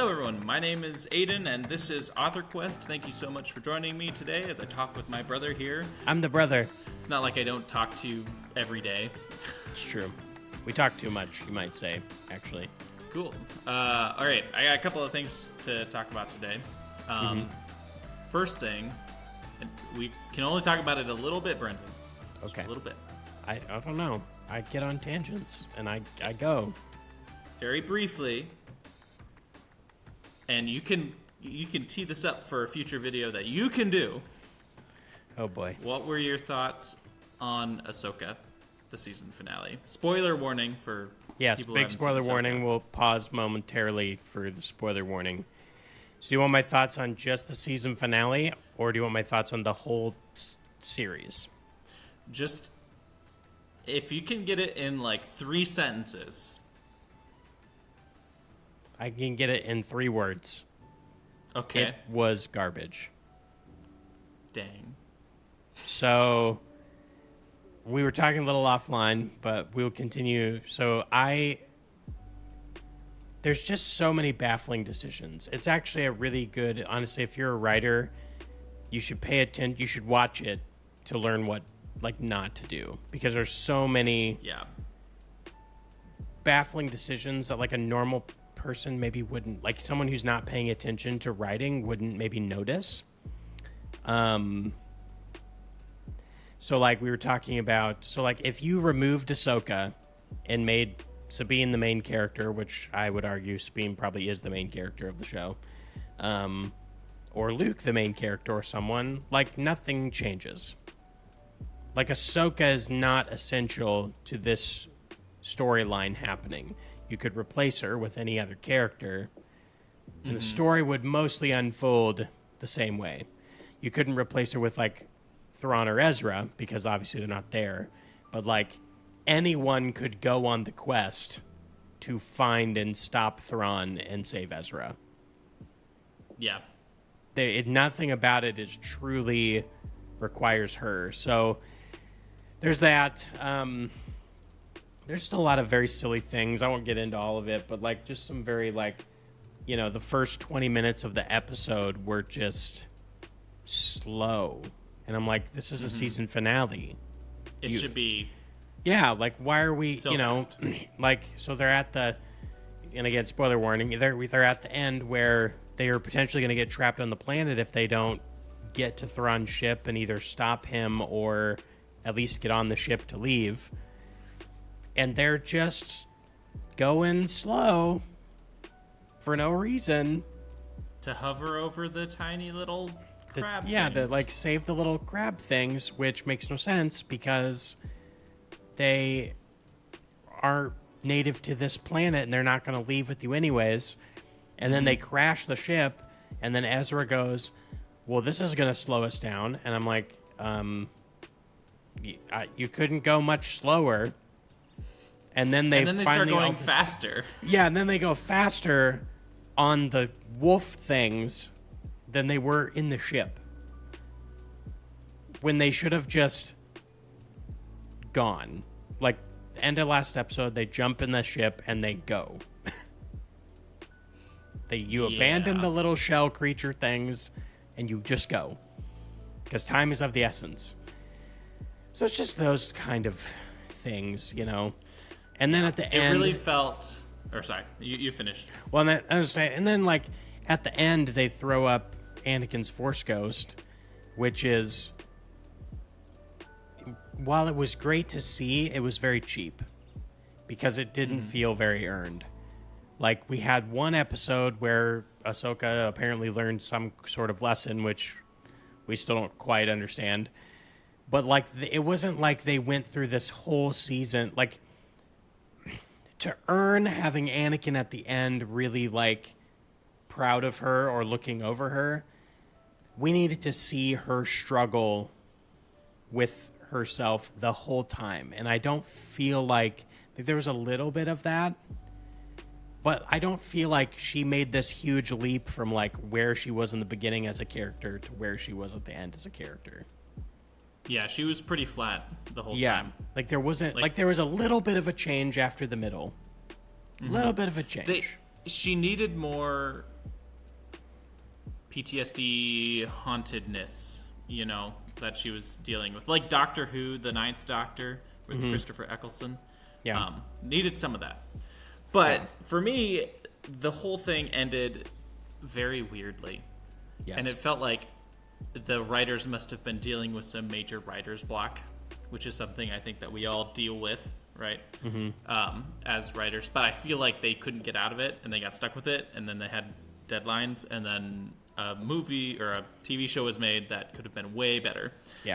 Hello everyone, my name is Aiden and this is Author Quest. Thank you so much for joining me today as I talk with my brother here. I'm the brother. It's not like I don't talk to you every day. It's true. We talk too much, you might say, actually. Cool. Alright, I got a couple of things to talk about today. First thing, we can only talk about it a little bit, Brendan. Just Okay. a little bit. I don't know. I get on tangents, and I go. Very briefly, and you can tee this up for a future video that you can do. Oh, boy. What were your thoughts on Ahsoka, the season finale? Spoiler warning for Yes, people who big haven't spoiler seen Ahsoka. warning. We'll pause momentarily for the spoiler warning. So do you want my thoughts on just the season finale, or do you want my thoughts on the whole series? Just, if you can get it in like 3 sentences. I can get it in 3 words. Okay. It was garbage. Dang. So we were talking a little offline, but we'll continue. So there's just so many baffling decisions. It's actually a really good, honestly, if you're a writer, you should pay attention. You should watch it to learn what, not to do, because there's so many baffling decisions that a normal person maybe wouldn't, someone who's not paying attention to writing wouldn't maybe notice. So we were talking about, if you removed Ahsoka and made Sabine the main character, which I would argue Sabine probably is the main character of the show, or Luke the main character, or someone, nothing changes. Ahsoka is not essential to this storyline happening. You could replace her with any other character, and the story would mostly unfold the same way. You couldn't replace her with, Thrawn or Ezra, because obviously they're not there. But, anyone could go on the quest to find and stop Thrawn and save Ezra. Yeah. Nothing about it is truly requires her. So there's that. There's just a lot of very silly things. I won't get into all of it, but just some very the first 20 minutes of the episode were just slow. And I'm like, this is a season finale. It should be. Yeah, why are we, so fast. So they're at the, and again, spoiler warning, they're at the end where they are potentially going to get trapped on the planet if they don't get to Thrawn's ship and either stop him or at least get on the ship to leave. And they're just going slow for no reason. To hover over the tiny little crab Yeah, things. to save the little crab things, which makes no sense because they are native to this planet and they're not going to leave with you anyways. And then they crash the ship, and then Ezra goes, well, this is going to slow us down. And I'm like, you couldn't go much slower. And then they start going faster. Yeah, and then they go faster on the wolf things than they were in the ship. When they should have just gone. End of last episode, they jump in the ship and they go. You abandon the little shell creature things and you just go. Because time is of the essence. So it's just those kind of things, And then at the end... It really felt... Or sorry, you finished. Well, I was saying, and then at the end, they throw up Anakin's Force Ghost, which is... While it was great to see, it was very cheap. Because it didn't feel very earned. We had one episode where Ahsoka apparently learned some sort of lesson, which we still don't quite understand. But, it wasn't like they went through this whole season. To earn having Anakin at the end really, proud of her or looking over her, we needed to see her struggle with herself the whole time. And I don't feel like there was a little bit of that, but I don't feel like she made this huge leap from where she was in the beginning as a character to where she was at the end as a character. Yeah, she was pretty flat the whole time. There wasn't there was a little bit of a change after the middle. A little bit of a change. she needed more PTSD hauntedness, you know, that she was dealing with. Like Doctor Who, the Ninth Doctor with Christopher Eccleston. Yeah. Needed some of that. But for me, the whole thing ended very weirdly. Yes. And it felt like the writers must have been dealing with some major writer's block, which is something I think that we all deal with, right? As writers. But I feel like they couldn't get out of it, and they got stuck with it, and then they had deadlines, and then a movie or a TV show was made that could have been way better. Yeah.